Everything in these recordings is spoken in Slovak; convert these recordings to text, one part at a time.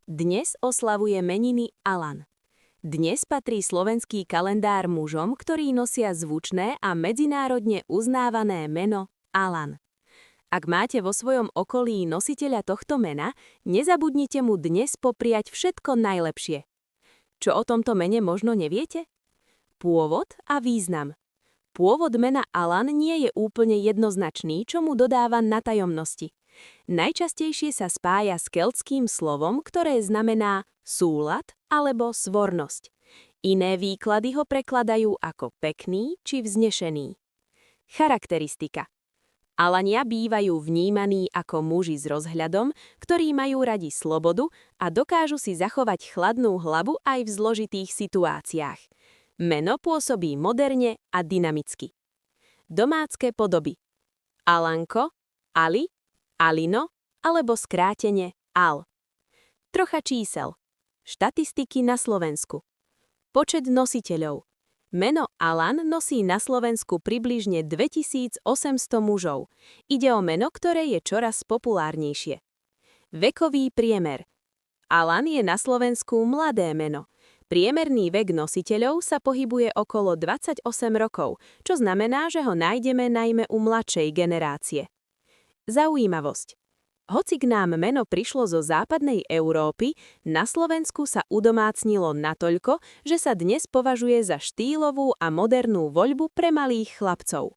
Dnes oslavuje meniny Alan. Dnes patrí slovenský kalendár mužom, ktorí nosia zvučné a medzinárodne uznávané meno Alan. Ak máte vo svojom okolí nositeľa tohto mena, nezabudnite mu dnes popriať všetko najlepšie. Čo o tomto mene možno neviete? Pôvod a význam. Pôvod mena Alan nie je úplne jednoznačný, čo mu dodáva na tajomnosti. Najčastejšie sa spája s keltským slovom, ktoré znamená súlad alebo svornosť. Iné výklady ho prekladajú ako pekný či vznešený. Charakteristika. Alania bývajú vnímaní ako muži s rozhľadom, ktorí majú radi slobodu a dokážu si zachovať chladnú hlavu aj v zložitých situáciách. Meno pôsobí moderne a dynamicky. Domácke podoby. Alanko, Ali, Alino alebo skrátene Al. Trocha čísel. Štatistiky na Slovensku. Počet nositeľov. Meno Alan nosí na Slovensku približne 2800 mužov. Ide o meno, ktoré je čoraz populárnejšie. Vekový priemer. Alan je na Slovensku mladé meno. Priemerný vek nositeľov sa pohybuje okolo 28 rokov, čo znamená, že ho nájdeme najmä u mladšej generácie. Zaujímavosť. Hoci k nám meno prišlo zo západnej Európy, na Slovensku sa udomácnilo natoľko, že sa dnes považuje za štýlovú a modernú voľbu pre malých chlapcov.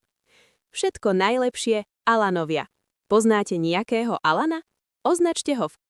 Všetko najlepšie Alanovia. Poznáte nejakého Alana? Označte ho v